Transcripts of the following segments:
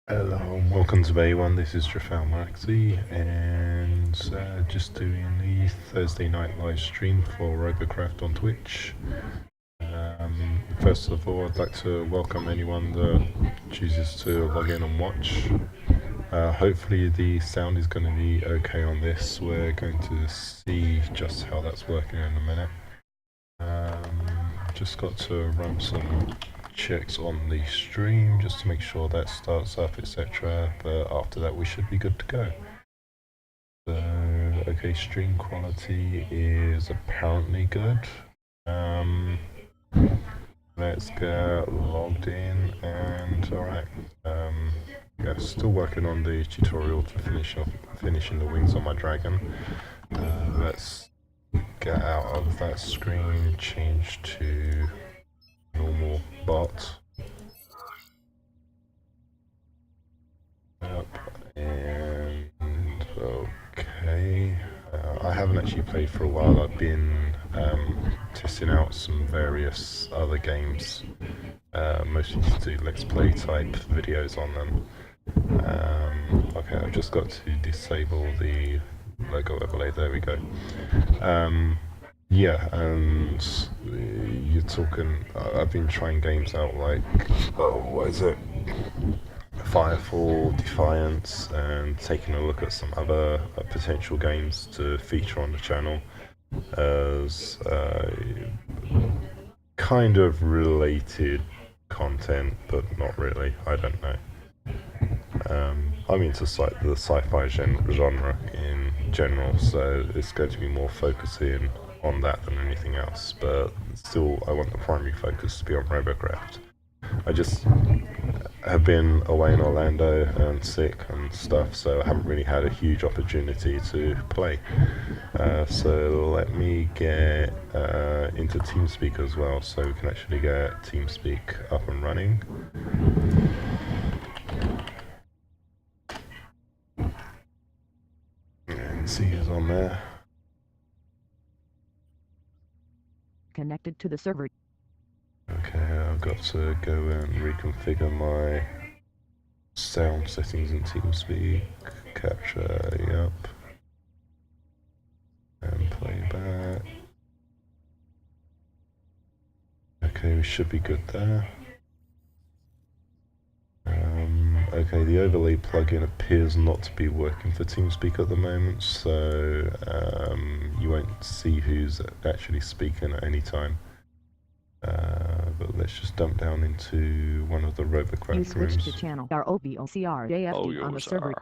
Hello and welcome to Bay1, this is Trafal Maxi and just doing the Thursday night live stream for Robocraft on Twitch. First of all, I'd like to welcome anyone that chooses to log in and watch. Hopefully the sound is going to be okay on this. We're going to see just how that's working in a minute. Just got to run some checks on the stream just to make sure that starts up, etc. But after that we should be good to go. So, okay, stream quality is apparently good. Let's get logged in and alright. Yeah, still working on the tutorial to finishing the wings on my dragon. Let's get out of that screen, change to normal bot. Yep, and okay. I haven't actually played for a while. I've been testing out some various other games, mostly to do let's play type videos on them. Okay, I've just got to disable the logo overlay, there we go. Yeah, and you're talking, I've been trying games out like, what is it? Firefall, Defiance, and taking a look at some other potential games to feature on the channel as kind of related content, but not really, I don't know. I'm into the sci-fi genre in general, so it's going to be more focusing on that than anything else, but still I want the primary focus to be on Robocraft. I just have been away in Orlando and sick and stuff, so I haven't really had a huge opportunity to play. So let me get into Teamspeak as well, so we can actually get Teamspeak up and running. And see who's on there. Connected to the server. Okay, I've got to go and reconfigure my sound settings in Teamspeak, capture, yep, and playback. Okay, we should be good there. Okay, the overlay plugin appears not to be working for Teamspeak at the moment, so you won't see who's actually speaking at any time. But let's just dump down into one of the Robocraft rooms. You switch to channel ROBOCR on the server.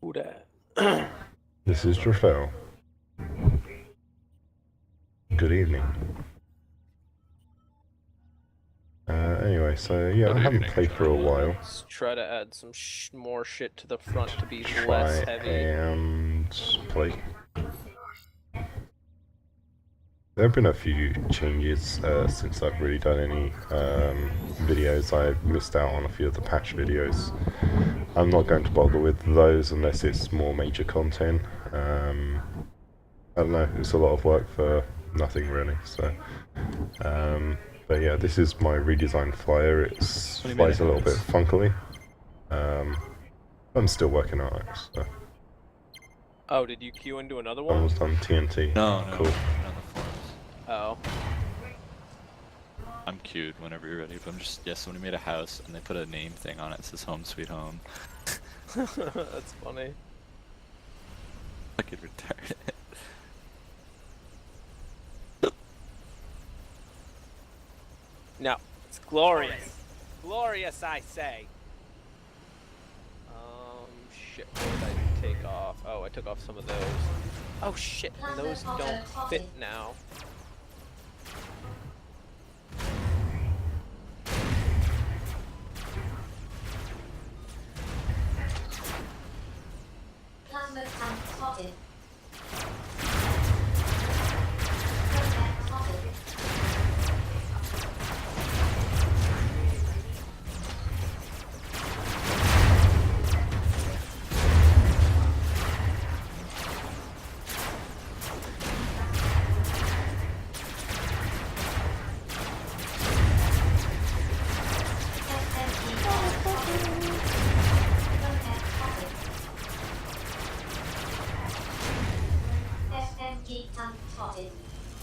Who that? This is Trafal. Good evening. Anyway, so yeah, I haven't played for a while. Let's try to add some more shit to the front to be Try less heavy. And play. There have been a few changes since I've really done any videos. I've missed out on a few of the patch videos. I'm not going to bother with those unless it's more major content. I don't know, it's a lot of work for nothing really, so... but yeah, this is my redesigned flyer. It flies a little bit funkily. I'm still working on it, so... Oh, did you queue into another one? Almost done TNT. No, cool. Oh. I'm queued whenever you're ready, but I'm just, yeah, somebody made a house and they put a name thing on it, it says Home Sweet Home. That's funny. Fucking retarded. No, it's glorious. Glorious, I say. Shit, what did I take off? Oh, I took off some of those. Oh shit, and those don't fit now. Plasma tank spotted.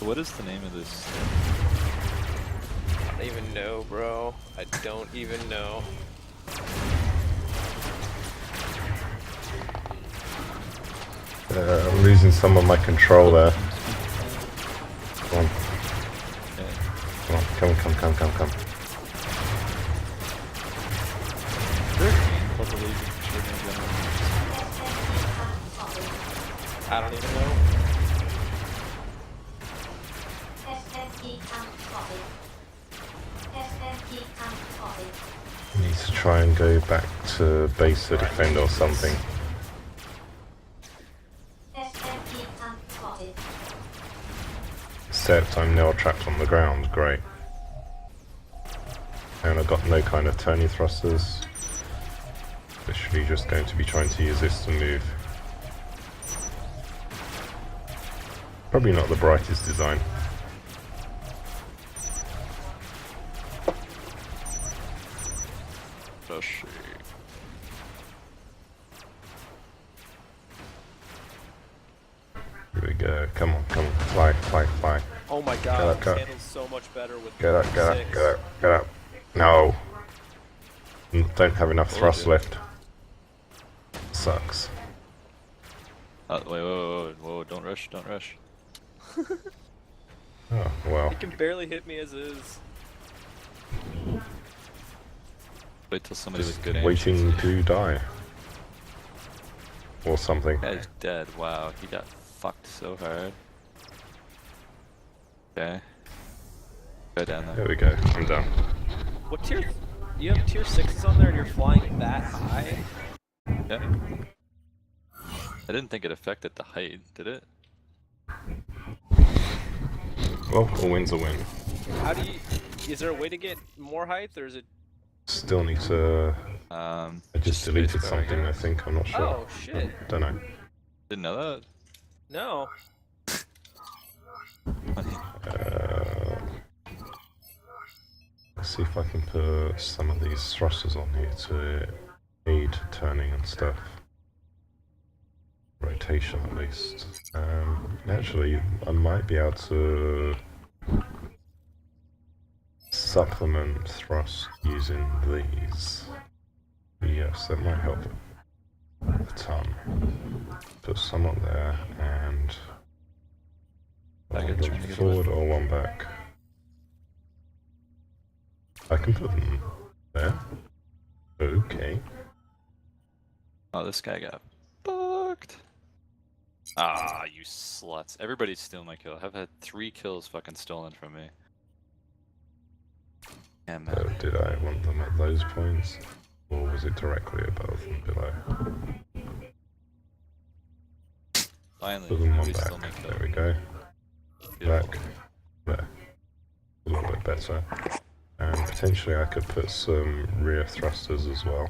what is the name of this? I don't even know, bro. I don't even know. I'm losing some of my control there. Come on. Okay. Come on, come. Is there a game called the Lazy Shooting General? I don't even know. Need to try and go back to base to defend or something. Except I'm now trapped on the ground, great. And I've got no kind of turning thrusters. Literally just going to be trying to use this to move. Probably not the brightest design. Rush. Here we go, come on, fly. Oh my Get god, up, this get up. handles so much better with Get up. 6. No! Don't have enough Told thrust you. left. Sucks. Wait, whoa, don't rush. Oh, well. He can barely hit me as is. Wait till somebody Just with good aim waiting shoots you. to die. Or something. Guy's dead. Wow, he got fucked so hard. Okay. Go down there. There we go, I'm done. What tier? You have tier 6s on there and you're flying that high? Yeah. I didn't think it affected the height, did it? Well, a win's a win. How do you... Is there a way to get more height or is it... Still need to... I just deleted spacebar, something, I guess. think, I'm not sure. Oh, shit. Don't know. Didn't know that. No. Let's see if I can put some of these thrusters on here to aid turning and stuff. Rotation at least. Actually, I might be able to supplement thrust using these. Yes, that might help a ton. Put some on there and Back one in, trying to get forward or one back. I can put them there. Okay. Oh, this guy got fucked. Ah, you sluts. Everybody's stealing my kill. I've had 3 kills fucking stolen from me. Yeah, man. So did I want them at those points? Or was it directly above and below? Finally, Put them on we stole my back. kill. There we go. Beautiful. Back. There. A little bit better. And potentially I could put some rear thrusters as well.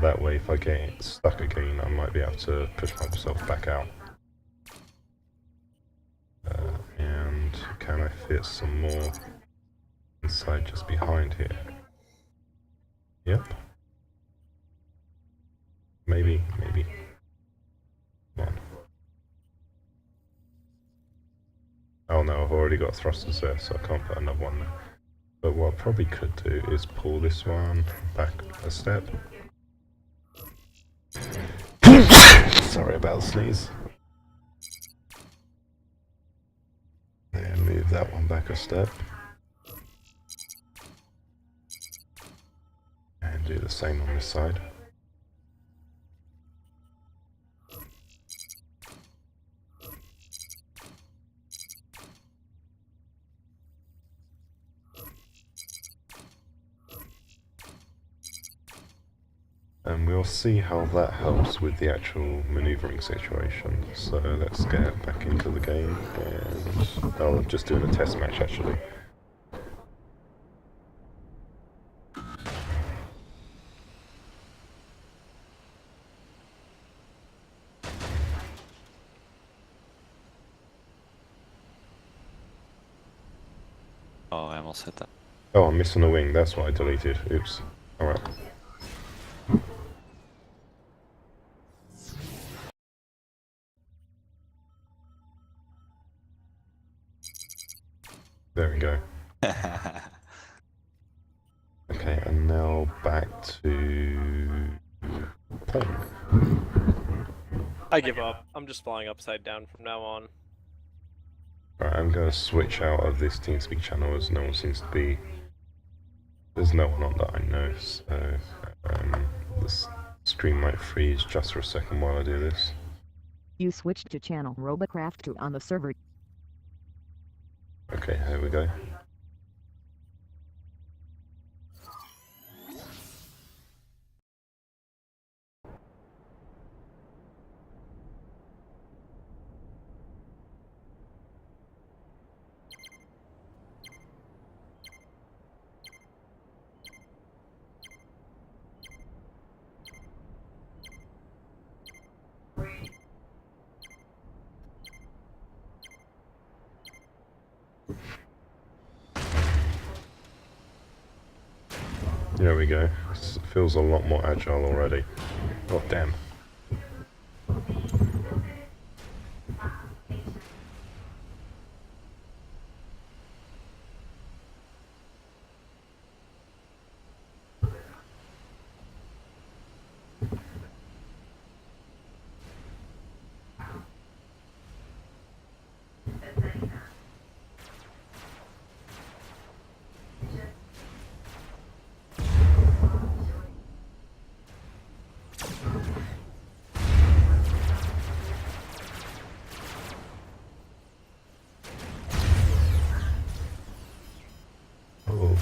That way if I get stuck again I might be able to push myself back out. And can I fit some more inside just behind here? Yep. Maybe. Come on. Oh no, I've already got thrusters there, so I can't put another one there. But what I probably could do is pull this one back a step. Sorry about the sneeze. And move that one back a step. And do the same on this side. And we'll see how that helps with the actual maneuvering situation. So let's get back into the game and I'll just do a test match actually. Oh, I almost hit that. Oh, I'm missing a wing, that's what I deleted. Oops. Alright. Okay, and now back to playing. I give up. I'm just flying upside down from now on. Right, I'm going to switch out of this TeamSpeak channel as no one seems to be... There's no one on that I know, so this stream might freeze just for a second while I do this. You switched to channel Robocraft 2 on the server. Okay, here we go. There we go. This feels a lot more agile already. Oh, damn. Oh.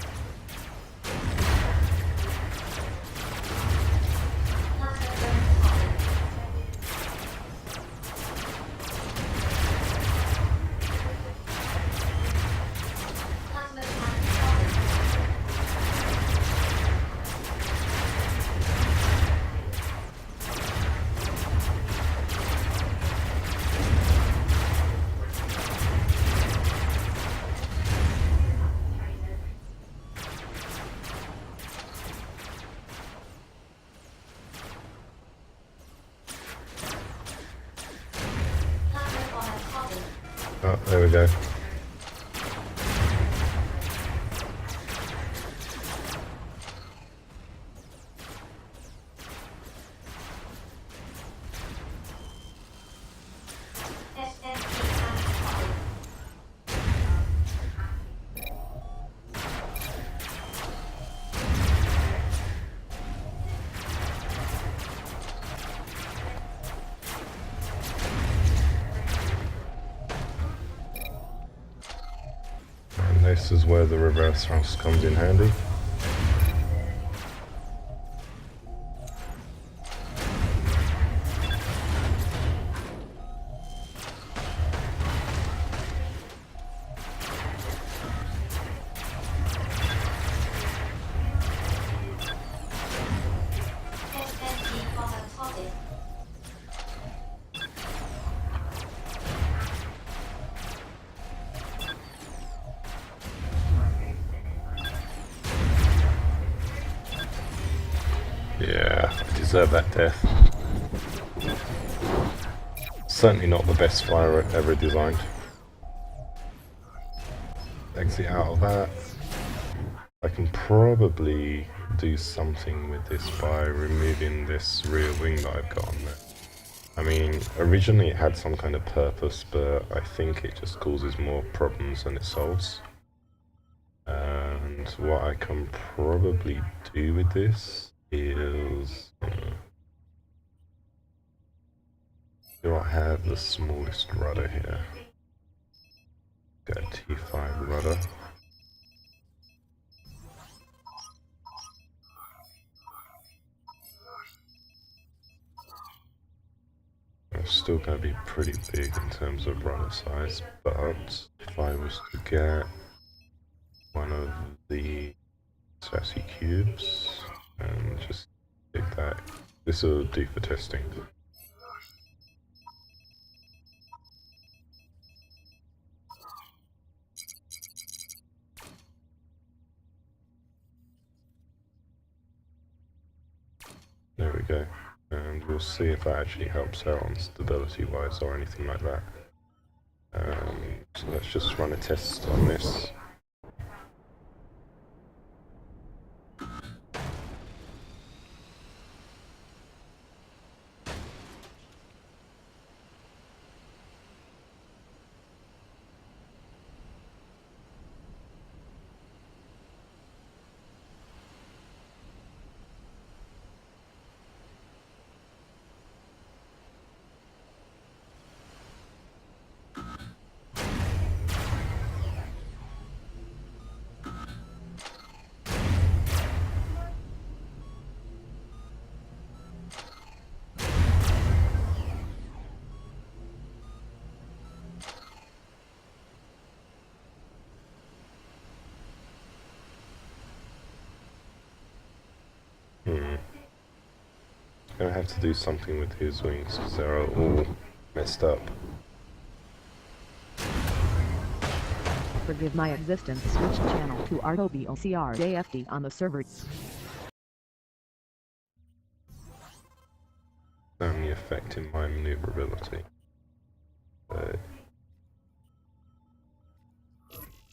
Oh, there we go. And this is where the reverse thrust comes in handy. Yeah, I deserve that death. Certainly not the best flyer ever designed. Exit out of that. I can probably do something with this by removing this rear wing that I've got on there. I mean, originally it had some kind of purpose, but I think it just causes more problems than it solves. And what I can probably do with this is... do I have the smallest rudder here? Get a T5 rudder. It's still going to be pretty big in terms of rudder size, but if I was to get one of the sassy cubes and just take that, this will do for testing. There we go, and we'll see if that actually helps out on stability wise or anything like that. So let's just run a test on this. gonna have to do something with his wings because they're all messed up. Forgive my existence. Switch channel to ROBOCRJFD on the server. Only affecting my maneuverability. But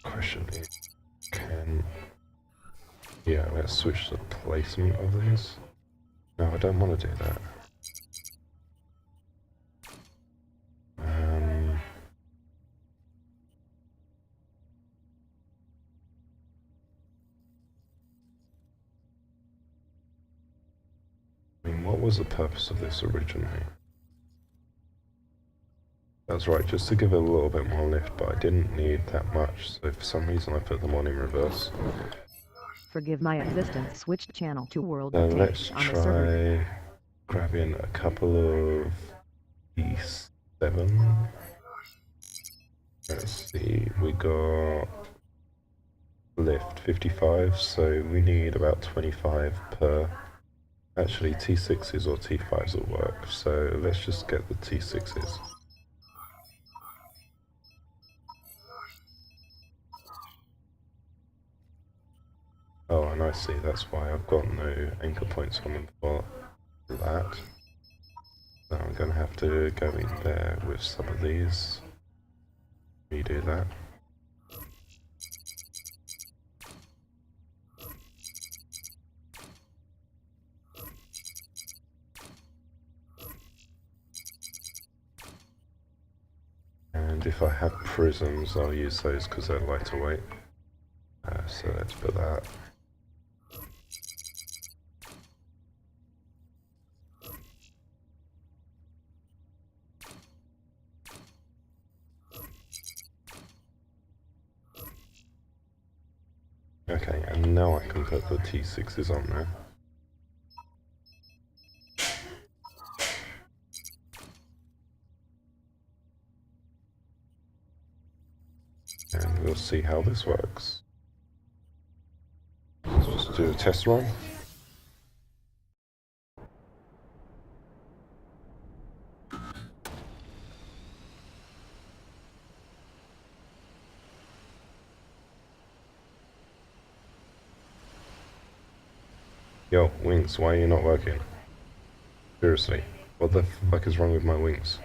question is, yeah, let's switch the placement of these. No, I don't want to do that. I mean, what was the purpose of this originally? That's right, just to give it a little bit more lift, but I didn't need that much, so for some reason I put them on in reverse. Forgive my existence. Switch channel to World So of let's Tanks on the server. try grabbing a couple of E7. Let's see, we got lift 55, so we need about 25 per. Actually, T6s or T5s will work, so let's just get the T6s. Oh, and I see, that's why I've got no anchor points on them for that. So I'm going to have to go in there with some of these. Redo that. And if I have prisms, I'll use those because they're lighter weight. So let's put that. Okay, and now I can put the T6s on there. And we'll see how this works. So let's do a test run. Yo, wings, why are you not working? Seriously, what the fuck is wrong with my wings?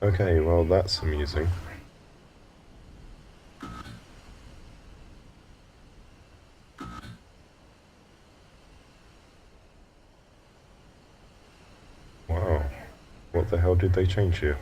Okay, well that's amusing. Wow, what the hell did they change here?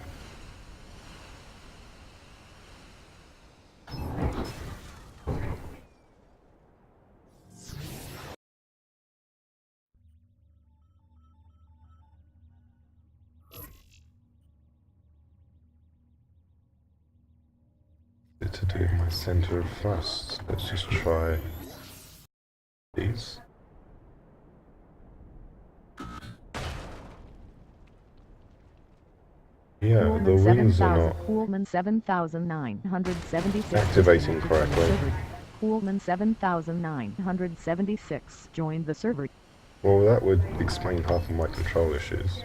To do my center of thrust. Let's just try these. Yeah, the wings are not Coolman 7976 activating correctly. Coolman 7976 joined the server. Well, that would explain half of my control issues.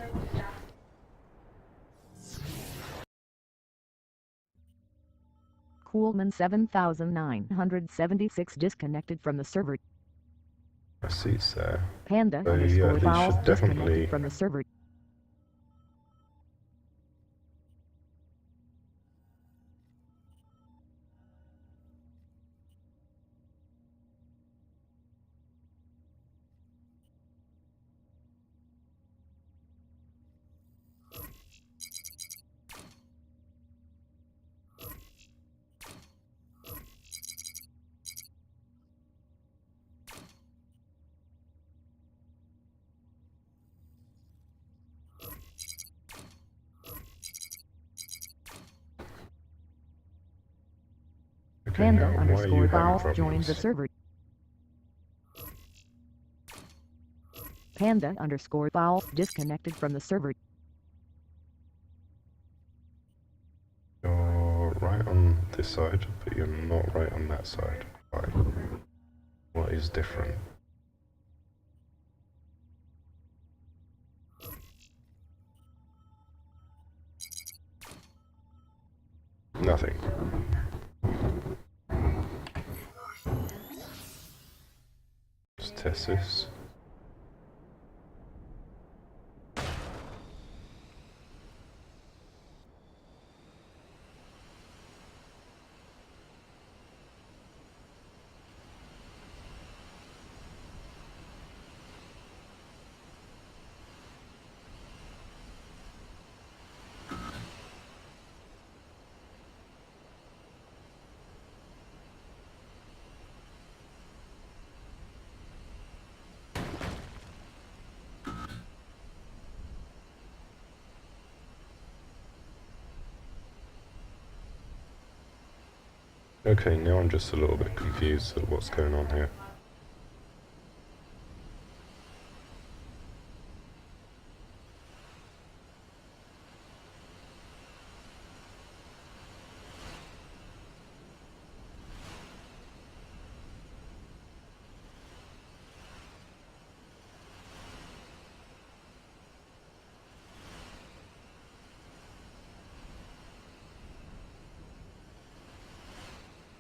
Coolman 7976 disconnected from the server. I see, sir. Panda So, yeah, underscore these vowel should disconnected definitely from the server. Okay, Panda now why are you underscore having Fowl joined the problems? server. Panda underscore Fowl disconnected from the server. You're right on this side, but you're not right on that side. Why? What is different? Nothing. Let's test this. Okay, now I'm just a little bit confused at what's going on here.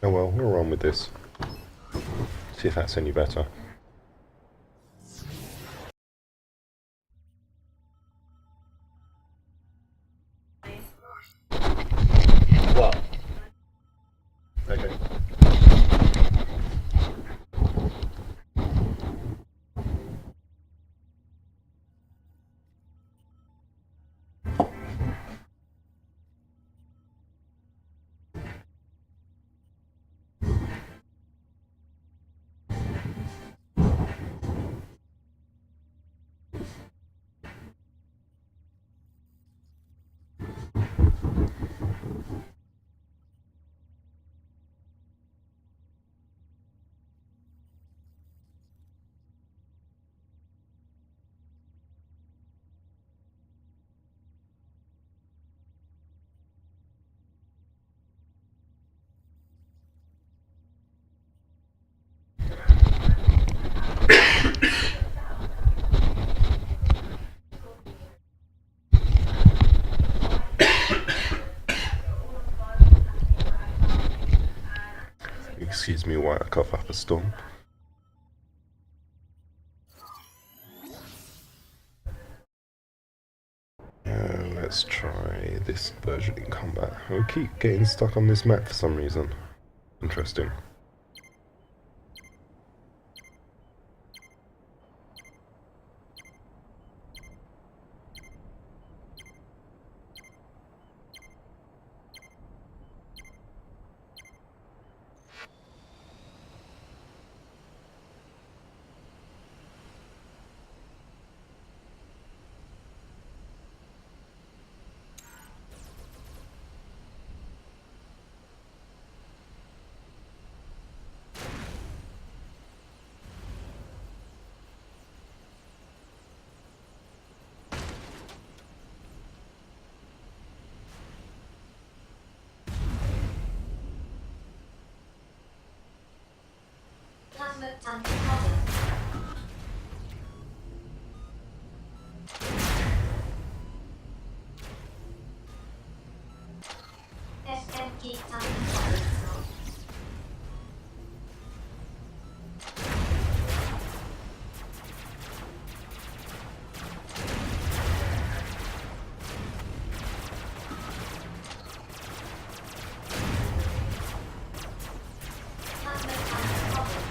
Oh well, we'll run with this. See if that's any better. What? Okay. Excuse me while I cough up a storm. Let's try this version in combat. We keep getting stuck on this map for some reason. Interesting. Plasma tank spotted. SMG tank spotted. Plasma tank spotted.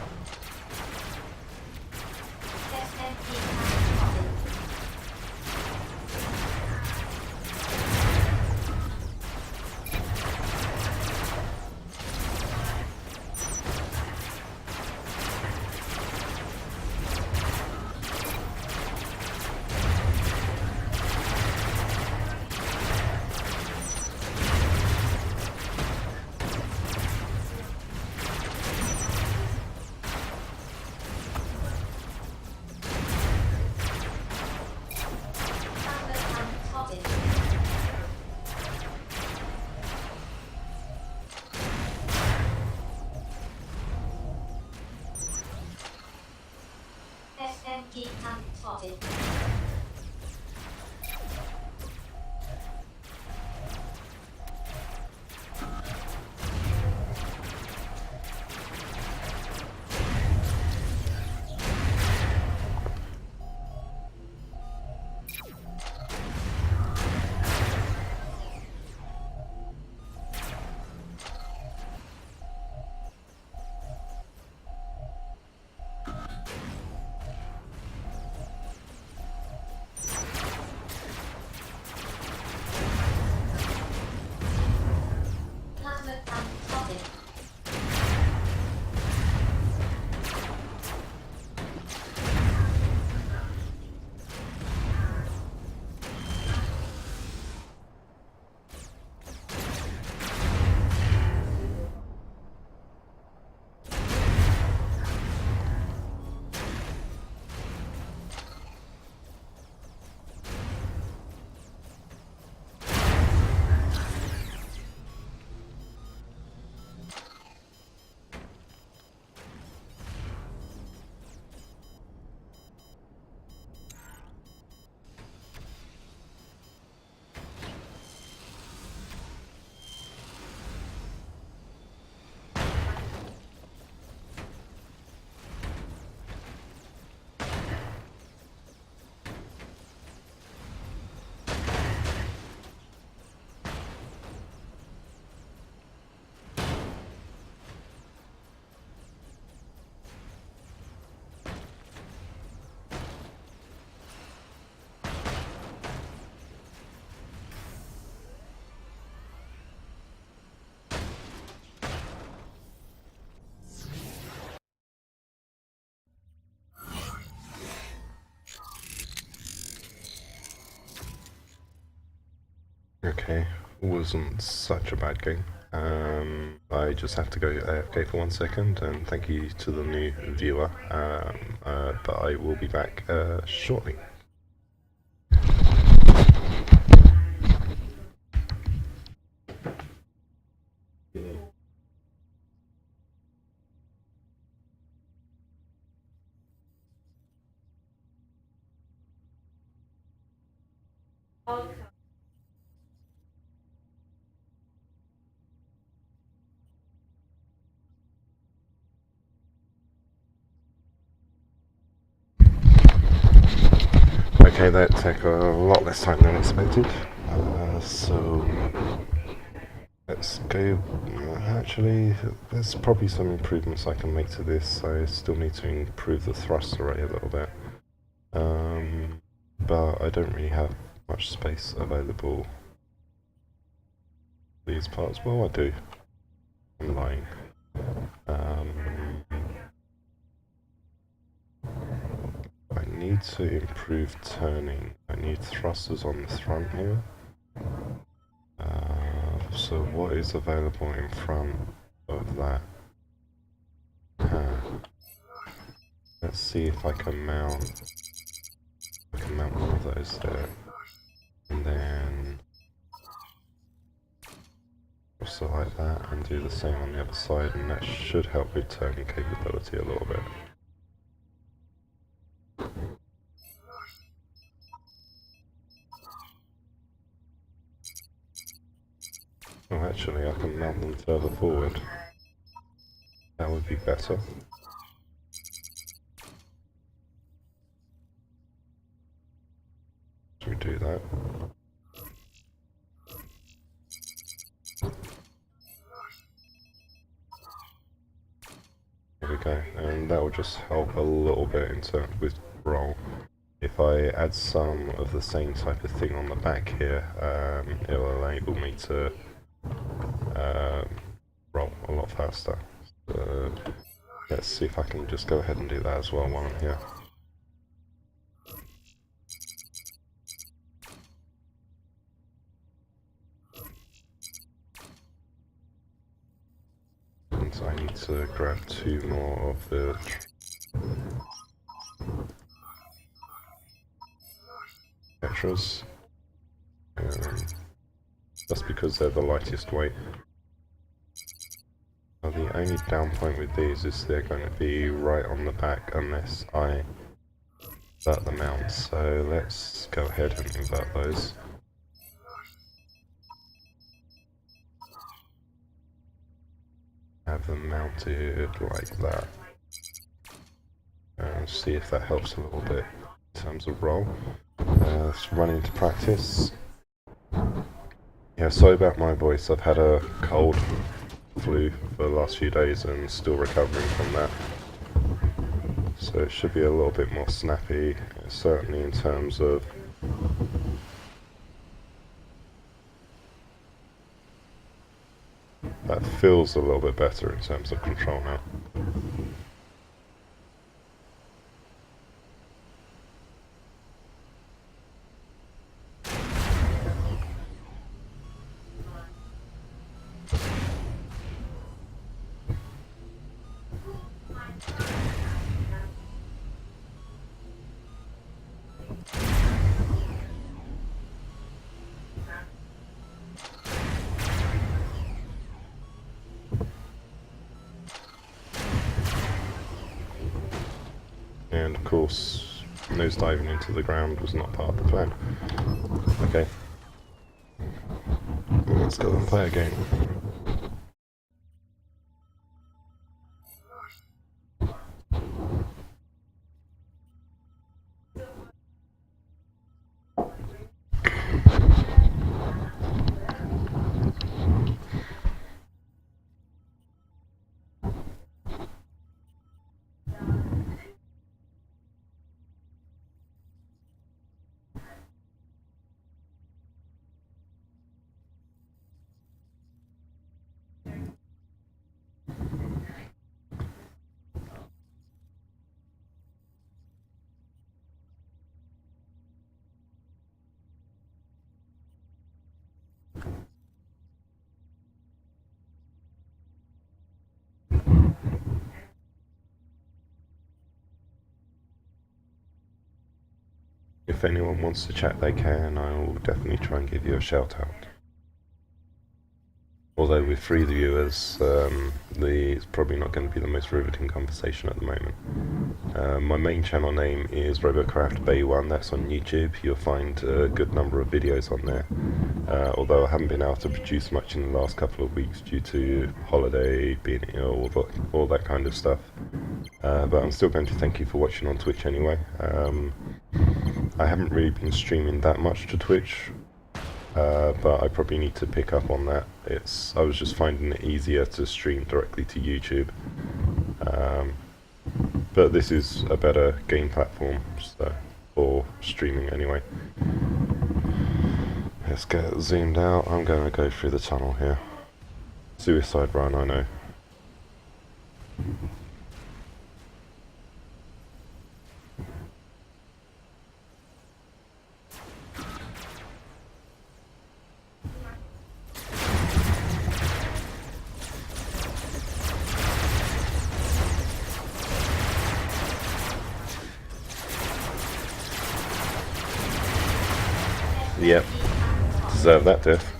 Okay, wasn't such a bad game. I just have to go AFK for 1 second, and thank you to the new viewer, but I will be back shortly. Okay, that took a lot less time than expected, so let's go. Actually, there's probably some improvements I can make to this. I still need to improve the thrust array a little bit, but I don't really have much space available. These parts, well, I do. I'm lying. I need to improve turning. I need thrusters on the front here. So what is available in front of that? Let's see if I can mount. I can mount one of those there, and then also like that, and do the same on the other side, and that should help with turning capability a little bit. Oh, actually, I can mount them further forward. That would be better. Should we do that? There we go, and that will just help a little bit in terms with roll. If I add some of the same type of thing on the back here, it will enable me to roll a lot faster. So let's see if I can just go ahead and do that as well while I'm here. And I need to grab 2 more of the extras, just because they're the lightest weight. Now, the only down point with these is they're going to be right on the back unless I invert the mount, so let's go ahead and invert those. Have them mounted like that, and see if that helps a little bit in terms of roll. Let's run into practice. Yeah, sorry about my voice, I've had a cold, flu for the last few days and still recovering from that. So it should be a little bit more snappy, certainly in terms of that feels a little bit better in terms of control now. And of course, nose diving into the ground was not part of the plan. Okay. Let's go and play a game. If anyone wants to chat, they can. I will definitely try and give you a shout out. Although with 3 viewers, it's probably not going to be the most riveting conversation at the moment. My main channel name is Robocraft Bay 1, that's on YouTube. You'll find a good number of videos on there. Although I haven't been able to produce much in the last couple of weeks due to holiday, being ill, all that kind of stuff. But I'm still going to thank you for watching on Twitch anyway. I haven't really been streaming that much to Twitch. But I probably need to pick up on that. I was just finding it easier to stream directly to YouTube. But this is a better game platform, so, for streaming anyway. Let's get zoomed out. I'm going to go through the tunnel here. Suicide run, I know. Yep, deserve that death.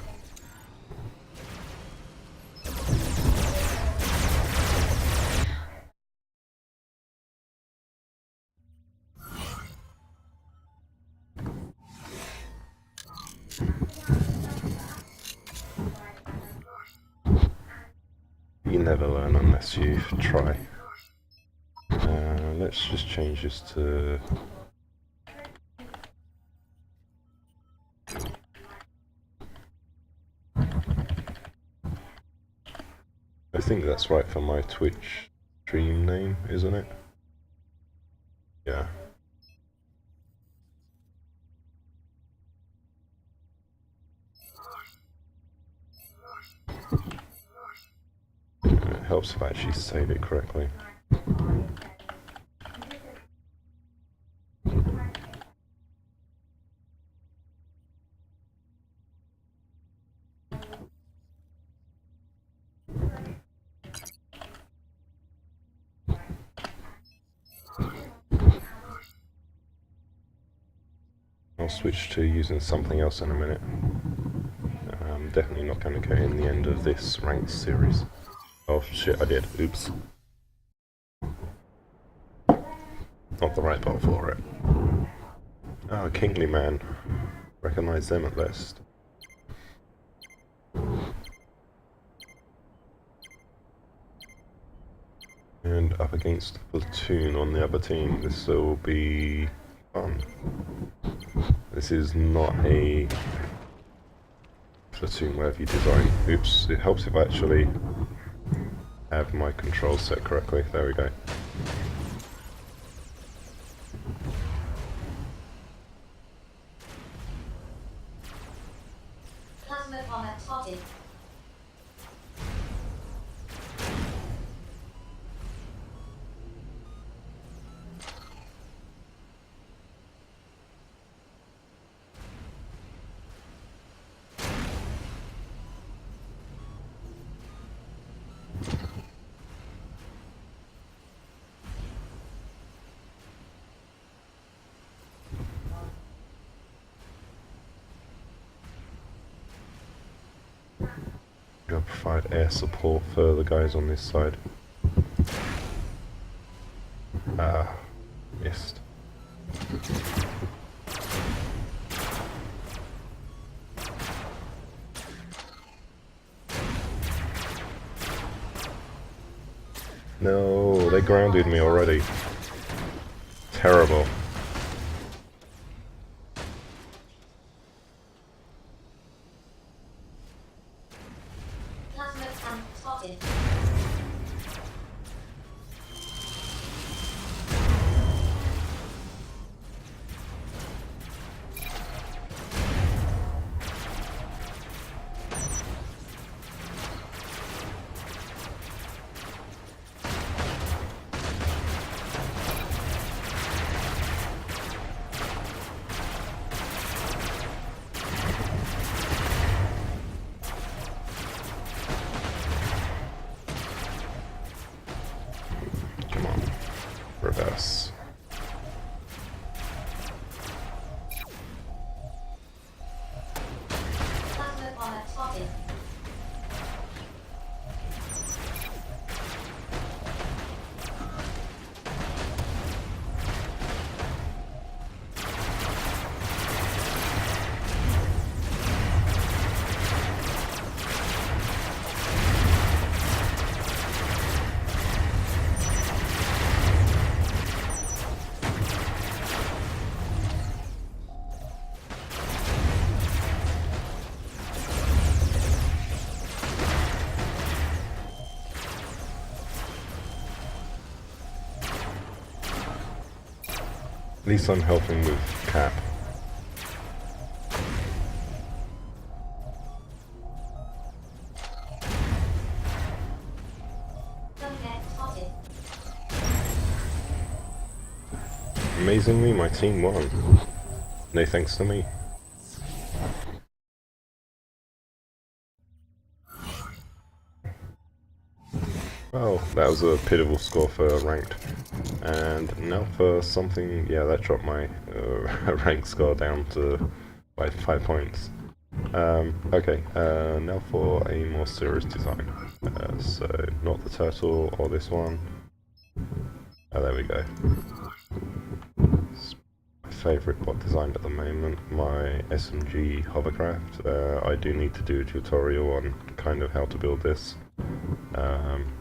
You never learn unless you try. Let's just change this to... I think that's right for my Twitch stream name, isn't it? Yeah. It helps if I actually save it correctly. I'll switch to using something else in a minute. I'm definitely not going to go in the end of this ranked series. Oh shit, I did. Oops. Not the right bot for it. Oh, Kingly Man. Recognise them at least. And up against Platoon on the other team. This will be fun. This is not a Platoon worthy design. Oops, it helps if I actually have my controls set correctly. There we go. Plasma bomber spotted. I'll provide air support for the guys on this side. Ah, missed. No, they grounded me already. Terrible. Plasma tank spotted. At least I'm helping with cap. Gunhead spotted. Amazingly, my team won. No thanks to me. Well, that was a pitiful score for ranked. And now for something, yeah, that dropped my rank score down to by 5 points. Okay, now for a more serious design. So, not the turtle or this one. Oh, there we go. It's my favourite bot design at the moment, my SMG Hovercraft. I do need to do a tutorial on kind of how to build this.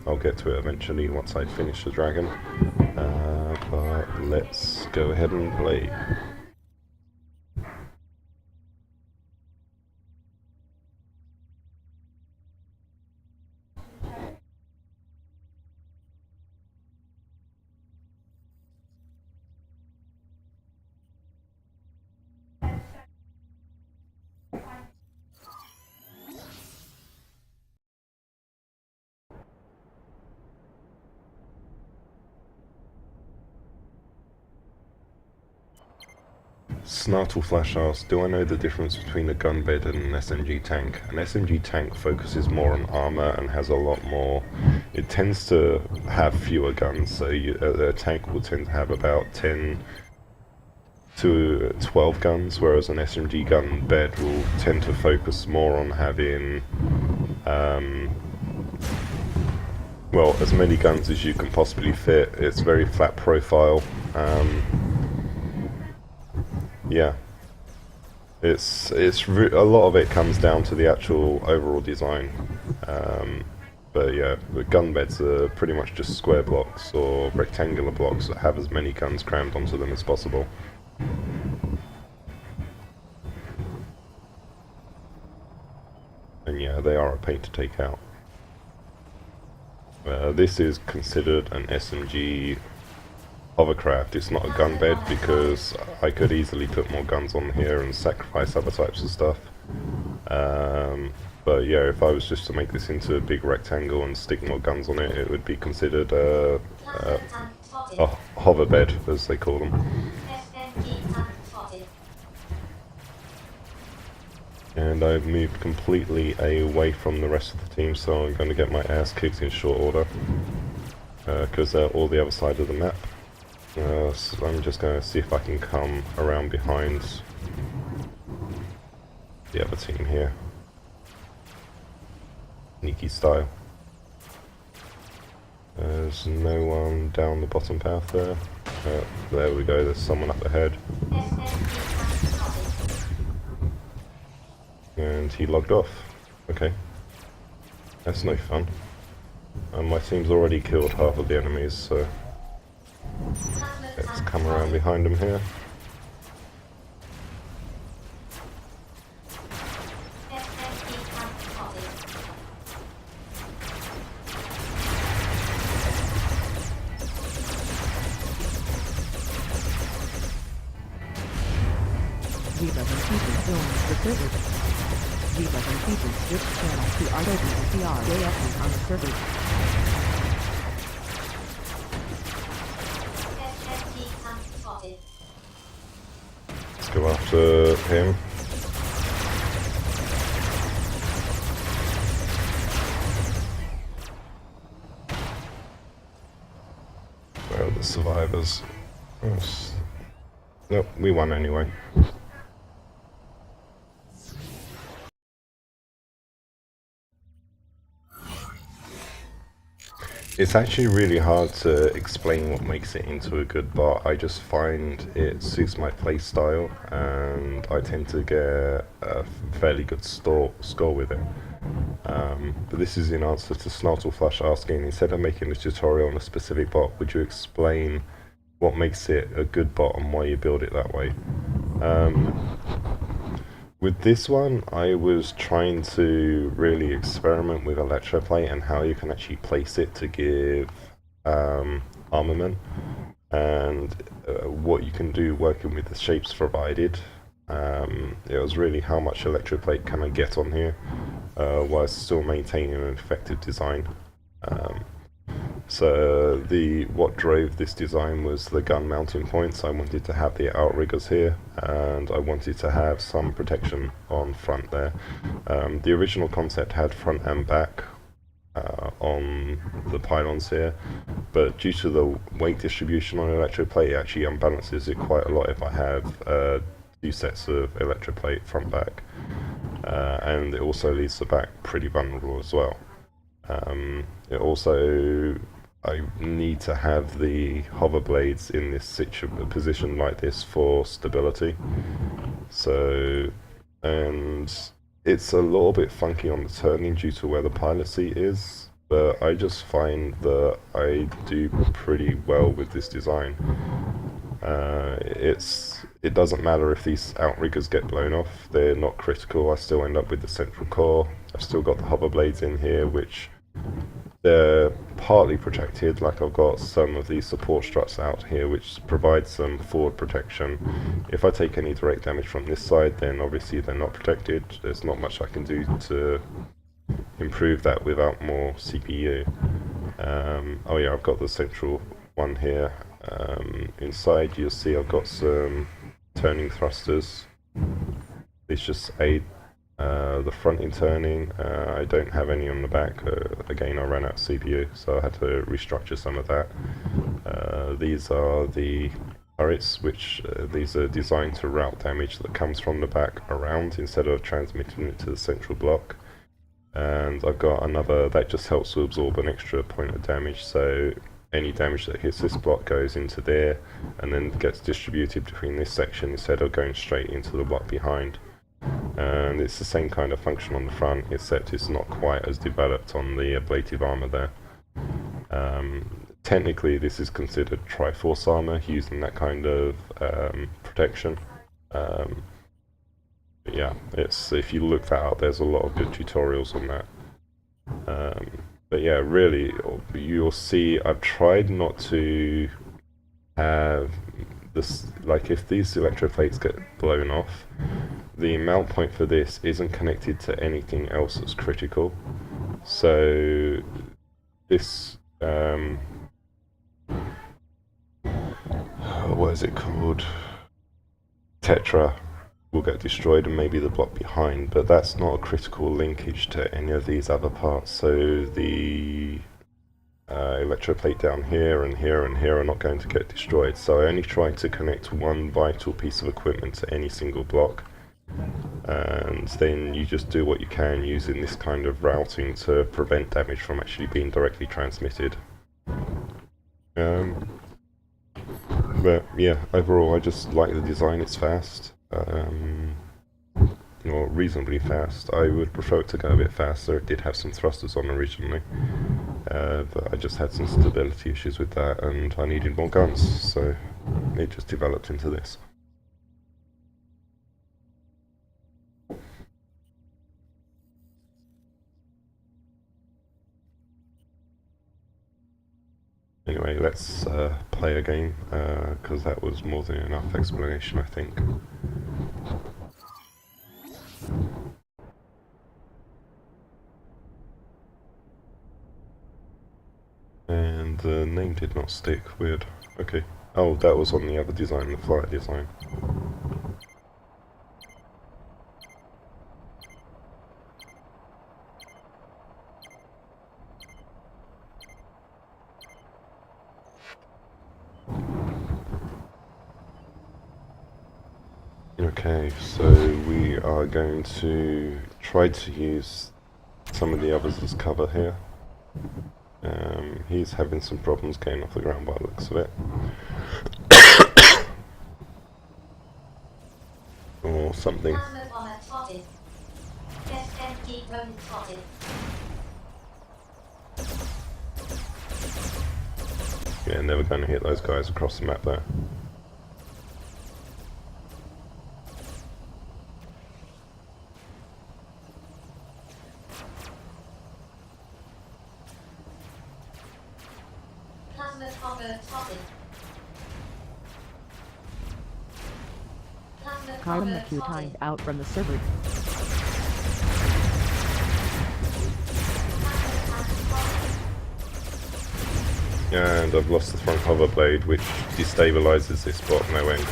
I'll get to it eventually once I finish the dragon. But let's go ahead and play. Snartleflash asks, do I know the difference between a gun bed and an SMG tank? An SMG tank focuses more on armor and has a lot more... It tends to have fewer guns, so a tank will tend to have about 10 to 12 guns, whereas an SMG gun bed will tend to focus more on having... well, as many guns as you can possibly fit. It's very flat profile. Yeah, it's a lot of it comes down to the actual overall design, but yeah, the gun beds are pretty much just square blocks or rectangular blocks that have as many guns crammed onto them as possible. And yeah, they are a pain to take out. This is considered an SMG Hovercraft. It's not a gun bed because I could easily put more guns on here and sacrifice other types of stuff. But yeah, if I was just to make this into a big rectangle and stick more guns on it, it would be considered a hover bed, as they call them. SMG tank spotted. And I've moved completely away from the rest of the team, so I'm going to get my ass kicked in short order because they're all the other side of the map. So I'm just going to see if I can come around behind the other team here. Sneaky style. There's no one down the bottom path there. There we go, there's someone up ahead. SMG tank spotted. And he logged off. Okay. That's no fun. My team's already killed half of the enemies, so... Let's come around behind him here. SMG tank spotted. G11 features joins the server. G11 features switch channel to RWCR on the server. SMG tank spotted. Let's go after him. Where are the survivors? Yes. Nope, we won anyway. It's actually really hard to explain what makes it into a good bot. I just find it suits my play style and I tend to get a fairly good score with it. But this is in answer to Snartleflash asking, instead of making a tutorial on a specific bot, would you explain what makes it a good bot and why you build it that way? With this one, I was trying to really experiment with electroplate and how you can actually place it to give armament. and what you can do working with the shapes provided. It was really how much electroplate can I get on here while still maintaining an effective design. So what drove this design was the gun mounting points. I wanted to have the outriggers here, and I wanted to have some protection on front there. The original concept had front and back on the pylons here, but due to the weight distribution on electroplate, it actually unbalances it quite a lot if I have two sets of electroplate front back, and it also leaves the back pretty vulnerable as well. It also, I need to have the hover blades in this position like this for stability. So, and it's a little bit funky on the turning due to where the pilot seat is, but I just find that I do pretty well with this design. It doesn't matter if these outriggers get blown off, they're not critical. I still end up with the central core. I've still got the hover blades in here, which they're partly protected. Like, I've got some of these support struts out here which provide some forward protection. If I take any direct damage from this side, then obviously they're not protected. There's not much I can do to improve that without more CPU. Oh yeah, I've got the central one here. Inside you'll see I've got some turning thrusters. These just aid the front in turning. I don't have any on the back. Again, I ran out of CPU, so I had to restructure some of that. These are the turrets, which these are designed to route damage that comes from the back around instead of transmitting it to the central block. And I've got another that just helps to absorb an extra point of damage, so any damage that hits this block goes into there and then gets distributed between this section instead of going straight into the block behind. And it's the same kind of function on the front, except it's not quite as developed on the ablative armor there. Technically this is considered Triforce armor, using that kind of protection. But yeah, if you look that up, there's a lot of good tutorials on that. But yeah, really, you'll see I've tried not to have this, like, if these electroplates get blown off, the mount point for this isn't connected to anything else that's critical. So this, what is it called? Tetra will get destroyed and maybe the block behind, but that's not a critical linkage to any of these other parts. So the electroplate down here and here and here are not going to get destroyed. So I only try to connect one vital piece of equipment to any single block, and then you just do what you can using this kind of routing to prevent damage from actually being directly transmitted. But yeah, overall I just like the design. It's fast. Or reasonably fast. I would prefer it to go a bit faster. It did have some thrusters on originally, but I just had some stability issues with that and I needed more guns, so it just developed into this. Anyway, let's play a game, because that was more than enough explanation, I think. And the name did not stick. Weird. Okay. Oh, that was on the other design, the flyer design. Okay, so we are going to try to use some of the others as cover here. He's having some problems getting off the ground by the looks of it. Or something. Plasma bomber spotted. SMG drone spotted. Yeah, never going to hit those guys across the map there. Plasma bomber spotted. Karma Q timed out from the server. And I've lost the front hover blade, which destabilizes this bot no end.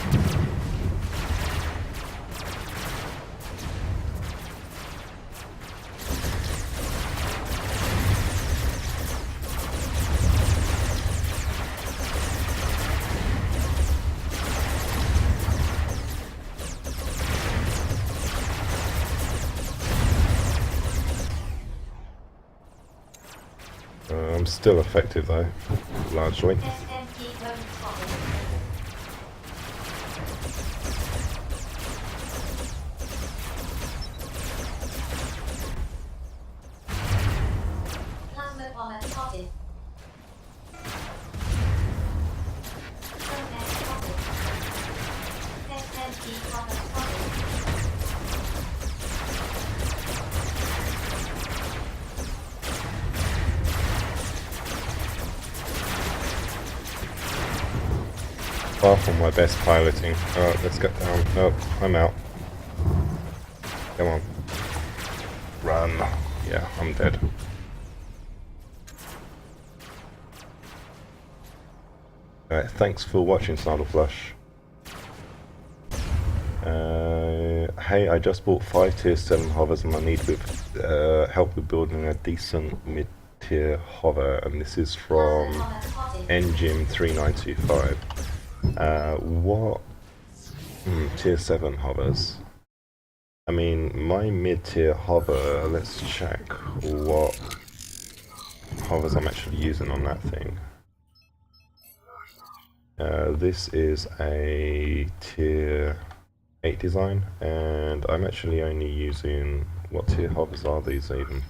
I'm still effective though, largely. SMT drone spotted. Plasma bomber spotted. Drone spotted. SMT bomber spotted. Far from my best piloting. Alright, let's get down. Oh, I'm out. Come on. Run. Yeah, I'm dead. Alright, thanks for watching, Snarleflush. Hey, I just bought 5 tier 7 hovers and I need help with building a decent mid-tier hover, and this is from Engine 3925. What tier 7 hovers? I mean, my mid-tier hover, let's check what hovers I'm actually using on that thing. This is a tier 8 design, and I'm actually only using, what tier hovers are these even?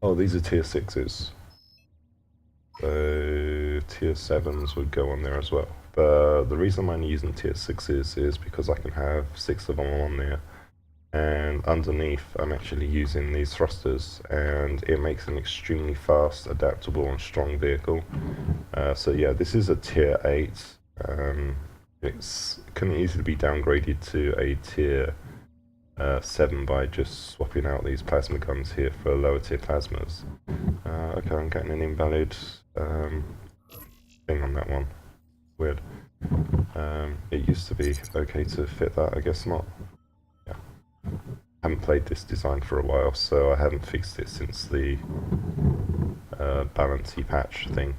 Oh, these are tier 6s. So tier 7s would go on there as well. But the reason I'm only using tier 6s is because I can have 6 of them on there. And underneath I'm actually using these thrusters, and it makes an extremely fast, adaptable and strong vehicle. So yeah, this is a tier 8. It can easily be downgraded to a tier 7 by just swapping out these plasma guns here for lower tier plasmas. Okay, I'm getting an invalid thing on that one. Weird. It used to be okay to fit that, I guess not. Yeah. Haven't played this design for a while, so I haven't fixed it since the balancey patch thing.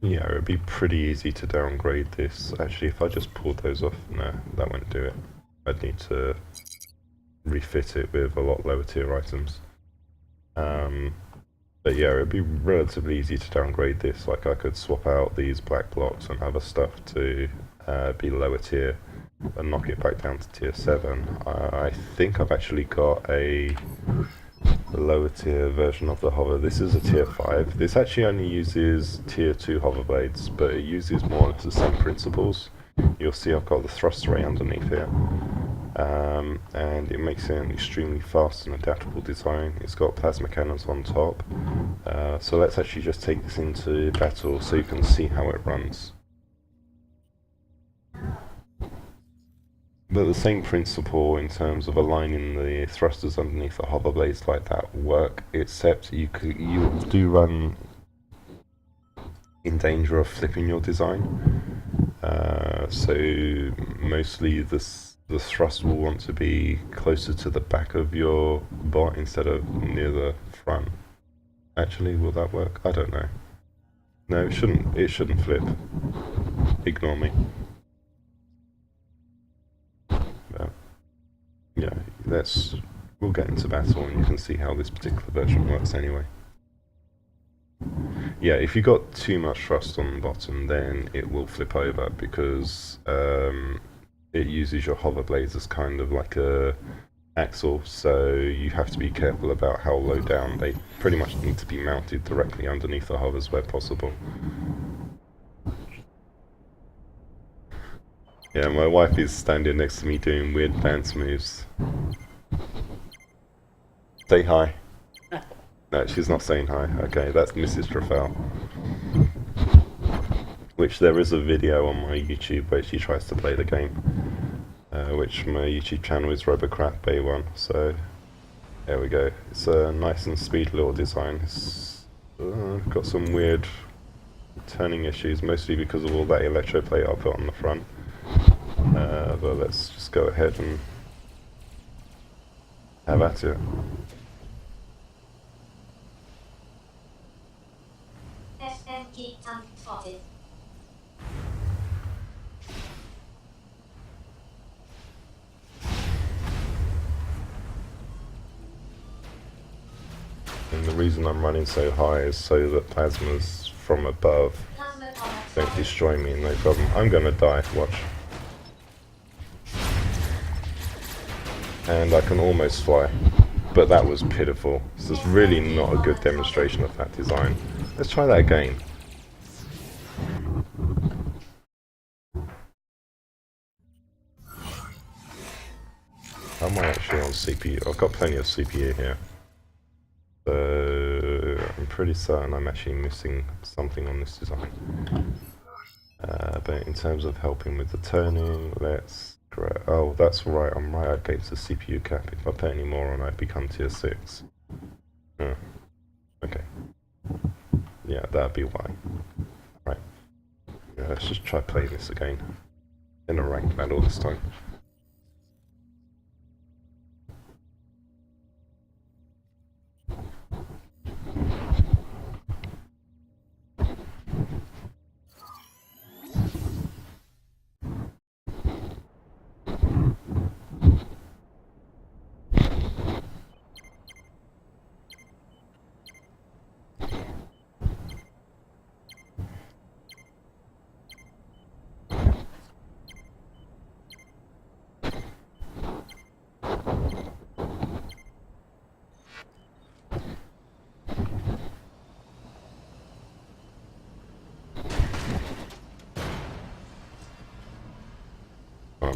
Yeah, it would be pretty easy to downgrade this. Actually, if I just pulled those off, no, that won't do it. I'd need to refit it with a lot lower tier items. But yeah, it would be relatively easy to downgrade this. Like, I could swap out these black blocks and other stuff to be lower tier and knock it back down to tier 7. I think I've actually got a lower tier version of the hover. This is a tier 5. This actually only uses tier 2 hover blades, but it uses more of the same principles. You'll see I've got the thrust array underneath here. And it makes it an extremely fast and adaptable design. It's got plasma cannons on top. So let's actually just take this into battle so you can see how it runs. But the same principle in terms of aligning the thrusters underneath the hover blades like that work, except you do run in danger of flipping your design. So mostly the thrust will want to be closer to the back of your bot instead of near the front. Actually, will that work? I don't know. No, it shouldn't. It shouldn't flip. Ignore me. Yeah, we'll get into battle and you can see how this particular version works anyway. Yeah, if you got too much thrust on the bottom, then it will flip over because it uses your hover blades as kind of like a axle, so you have to be careful about how low down. They pretty much need to be mounted directly underneath the hovers where possible. Yeah, my wife is standing next to me doing weird dance moves. Say hi. No, she's not saying hi. Okay, that's Mrs. Trafal. Which there is a video on my YouTube where she tries to play the game. Which my YouTube channel is Robocraft Bay1. So there we go. It's a nice and speedy little design. It's got some weird turning issues, mostly because of all that electroplate I put on the front. But let's just go ahead and have at it. SMG tank spotted. And the reason I'm running so high is so that plasmas from above Plasma product don't spotted. destroy me, no problem. I'm gonna die, watch. And I can almost fly, but that was pitiful. This is really not a good demonstration of that design. Let's try that again. Am I actually on CPU? I've got plenty of CPU here. So I'm pretty certain I'm actually missing something on this design. But in terms of helping with the turning, let's grab... Oh, that's right, I'm right against the CPU cap. If I put any more on, I become tier 6. Okay. Yeah, that'd be why. Right. Yeah, let's just try playing this again. In a ranked battle this time.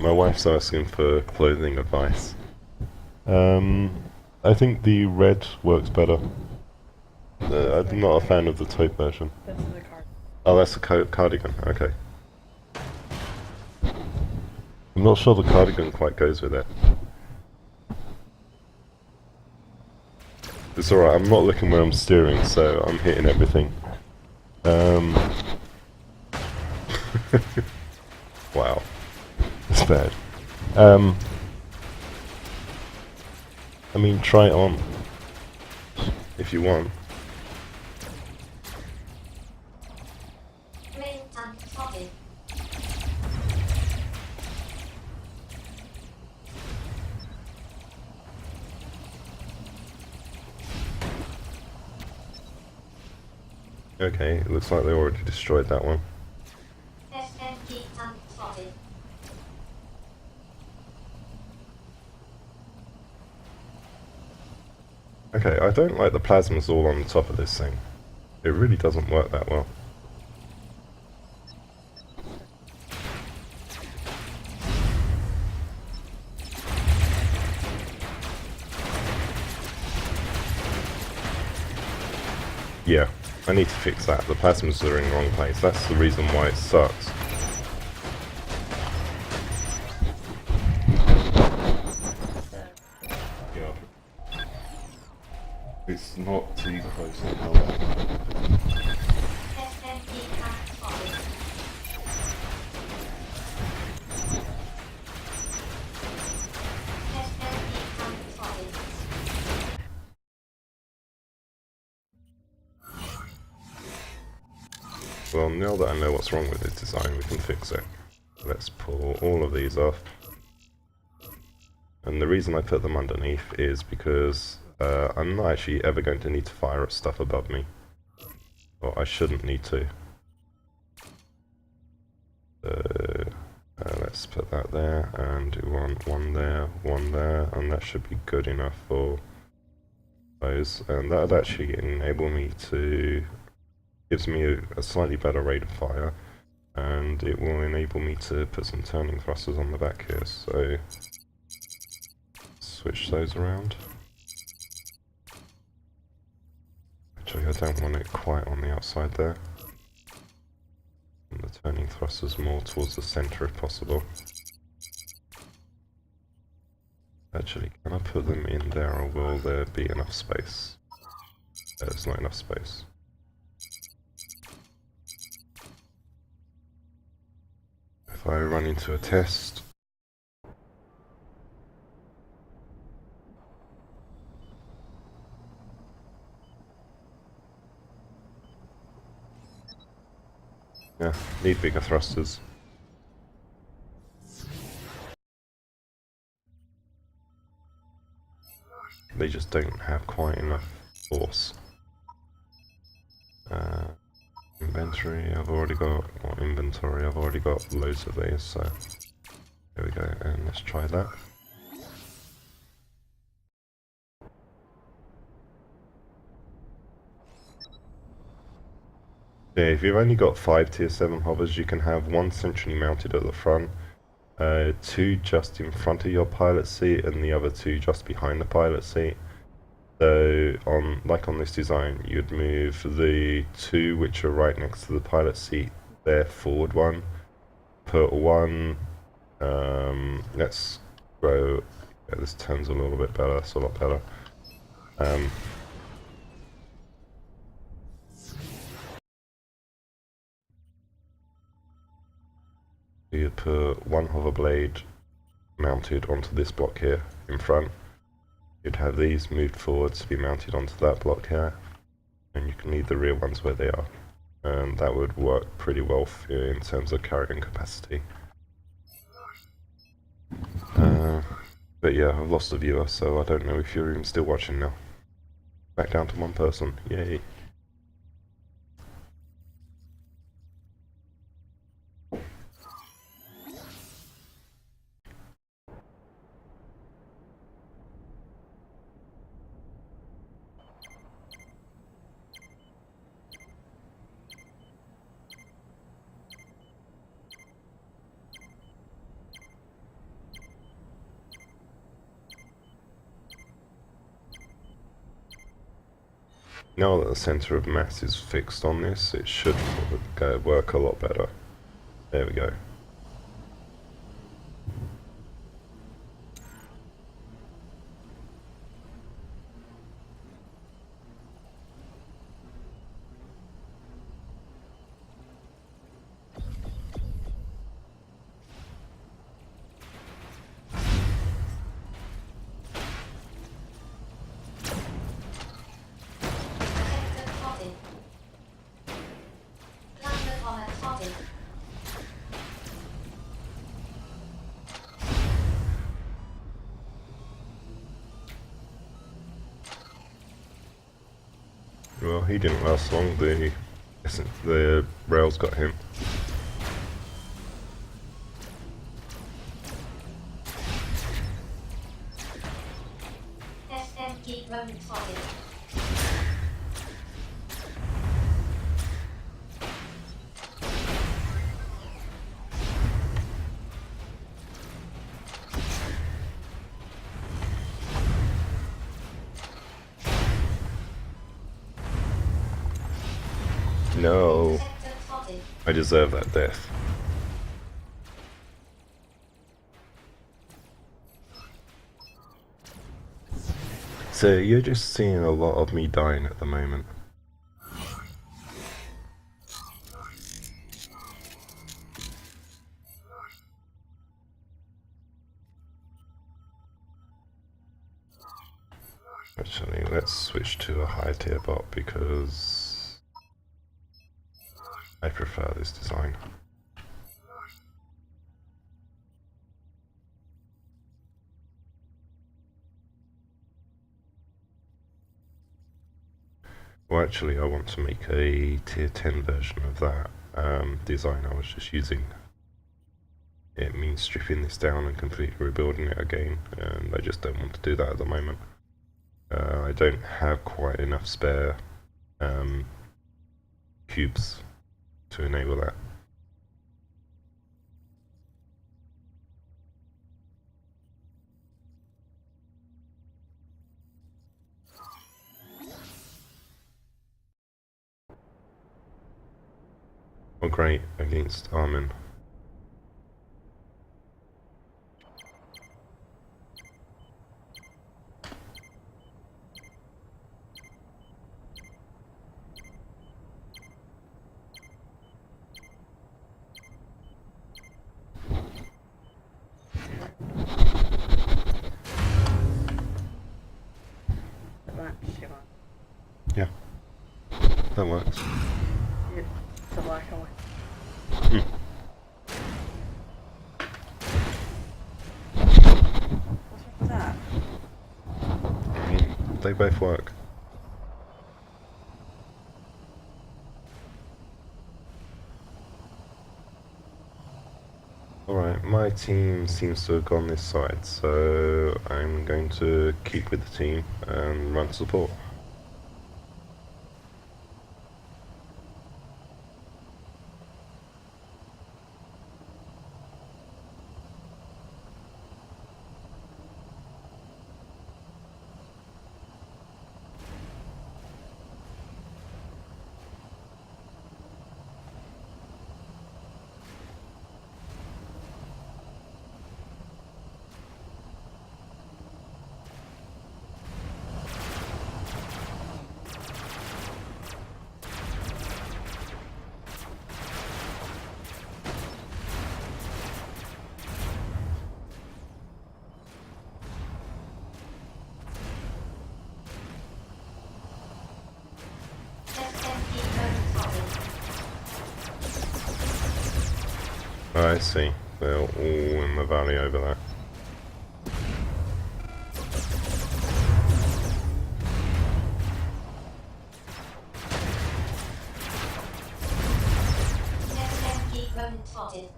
My wife's asking for clothing advice. I think the red works better. I'm not a fan of the taupe version. That's the card. Oh, that's a cardigan, okay. I'm not sure the cardigan quite goes with it. It's alright, I'm not looking where I'm steering, so I'm hitting everything. Wow. It's bad. I mean, try it on. If you want. Green tank spotted. Okay, it looks like they already destroyed that one. SMG tank spotted. Okay, I don't like the plasmas all on the top of this thing. It really doesn't work that well. Yeah, I need to fix that. The plasmas are in the wrong place. That's the reason why it sucks. It's not too close to helmet. SMG tank spotted. SMG tank spotted. Well, now that I know what's wrong with this design, we can fix it. Let's pull all of these off. And the reason I put them underneath is because I'm not actually ever going to need to fire at stuff above me. Or I shouldn't need to. Let's put that there, and do one there, and that should be good enough for those. And that would actually enable me to... gives me a slightly better rate of fire, and it will enable me to put some turning thrusters on the back here, so... switch those around. Actually, I don't want it quite on the outside there. And the turning thrusters more towards the center if possible. Actually, can I put them in there, or will there be enough space? There's not enough space. If I run into a test... Yeah, need bigger thrusters. They just don't have quite enough force. Inventory, I've already got, or inventory, I've already got loads of these, so there we go, and let's try that. Yeah, if you've only got 5 tier 7 hovers, you can have one centrally mounted at the front, 2 just in front of your pilot seat, and the other 2 just behind the pilot seat. So, on this design, you'd move the 2 which are right next to the pilot seat, their forward one, put one, let's go, yeah, this turns a little bit better, that's a lot better. You'd put one hover blade mounted onto this block here in front. You'd have these moved forwards to be mounted onto that block here, and you can leave the rear ones where they are. And that would work pretty well for you in terms of carrying capacity. But yeah, I've lost a viewer, so I don't know if you're even still watching now. Back down to one person, yay. Now that the center of mass is fixed on this, it should work a lot better. There we go. Sector spotted. Plasma comet spotted. Well, he didn't last long, the rails got him. SMG drone spotted. No, Sector spotted. I deserve that death. So you're just seeing a lot of me dying at the moment. Actually, let's switch to a high tier bot because I prefer this design. Well, actually, I want to make a tier 10 version of that design I was just using. It means stripping this down and completely rebuilding it again, and I just don't want to do that at the moment. I don't have quite enough spare cubes to enable that. Not great against Armin. Yeah, that works. It's a black and white. What's wrong with that? I mean, they both work. Alright, my team seems to have gone this side, so I'm going to keep with the team and run support. SMD mode spotted. I see, they're all in the valley over there. SMD mode spotted.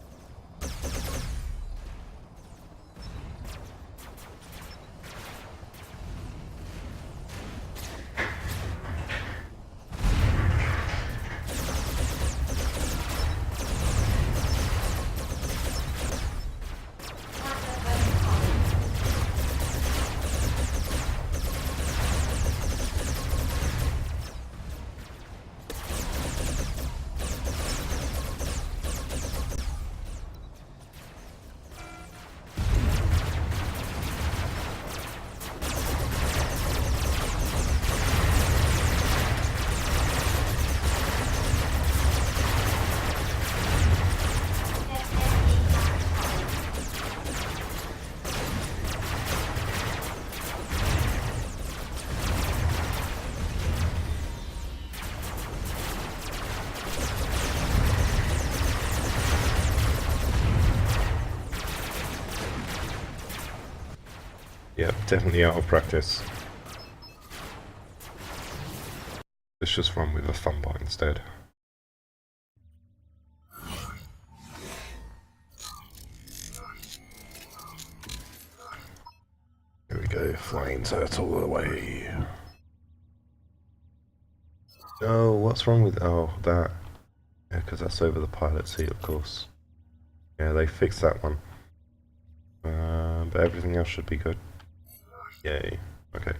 Yep, definitely out of practice. Let's just run with a thumb bar instead. Here we go, flying turtle away. Oh, what's wrong with... oh, that. Yeah, because that's over the pilot seat, of course. Yeah, they fixed that one. But everything else should be good. Yay. Okay.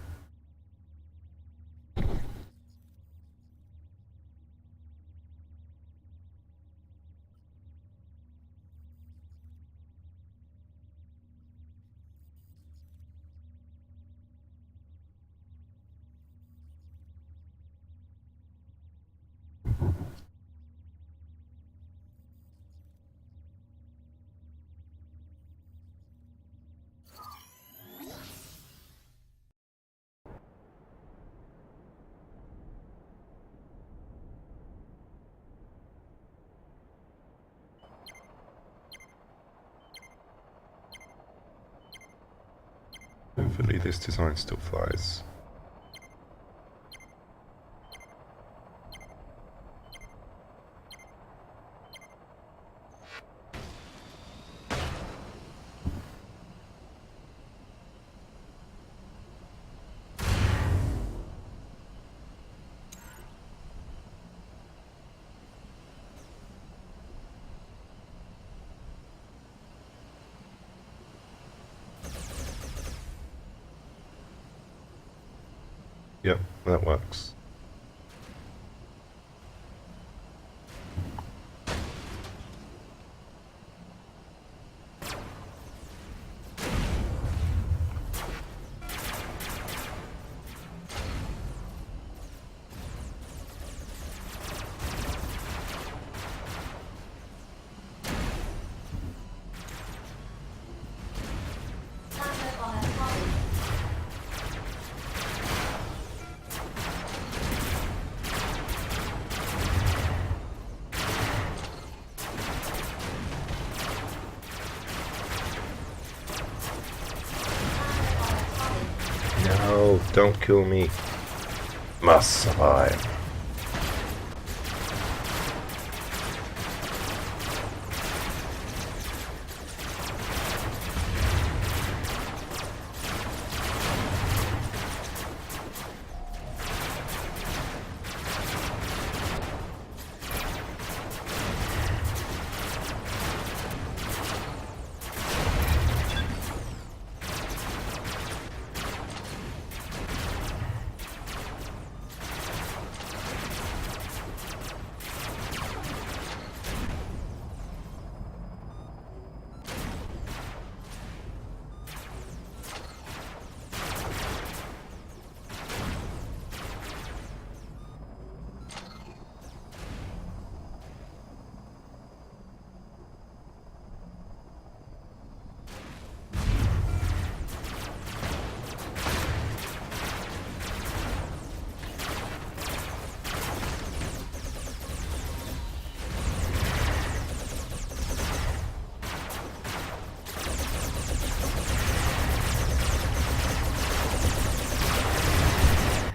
Hopefully this design still flies. Yep, that works. No, don't kill me. Must survive.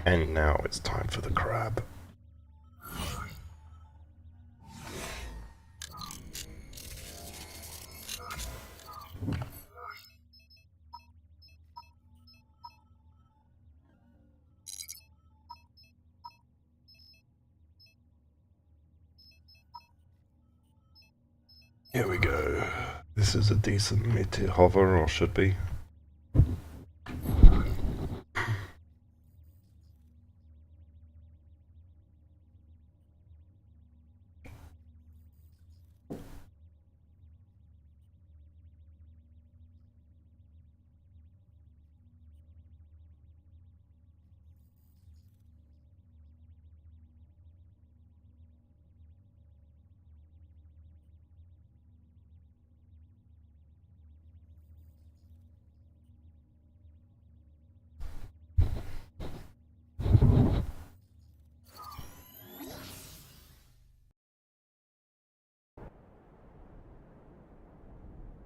And now it's time for the crab. Here we go. This is a decent mid-tier hover, or should be.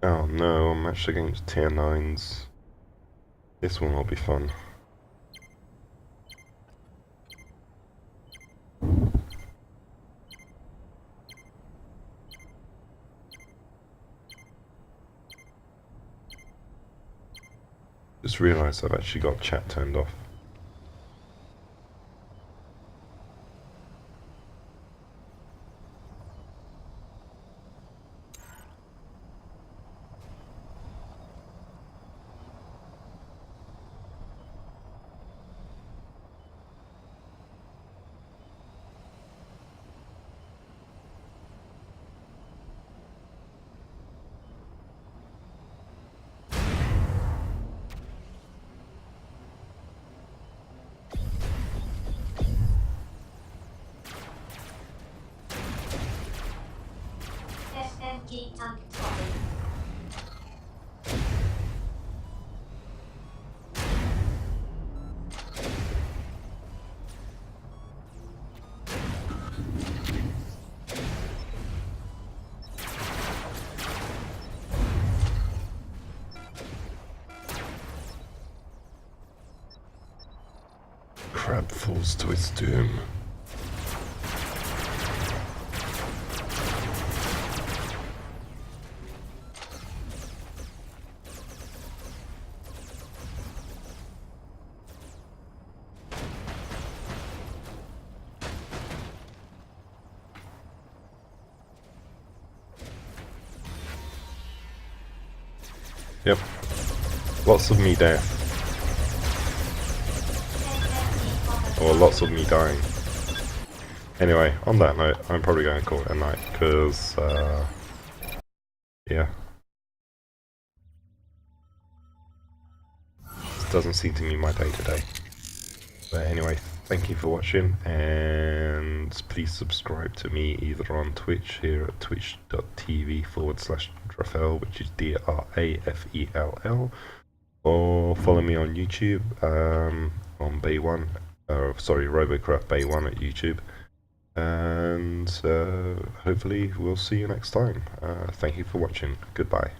Oh no, I'm matched against tier 9s. This one will be fun. Just realised I've actually got chat turned off. SMG tank topping. Crab falls to its doom. Yep. Lots of me death. Or lots of me dying. Anyway, on that note, I'm probably going to call it a night, because, yeah. This doesn't seem to be my day today. But anyway, thank you for watching, and please subscribe to me either on Twitch here at twitch.tv/Drafel, which is DRAFELL, or follow me on YouTube on Bay1, Robocraft Bay1 at YouTube, and hopefully we'll see you next time. Thank you for watching. Goodbye.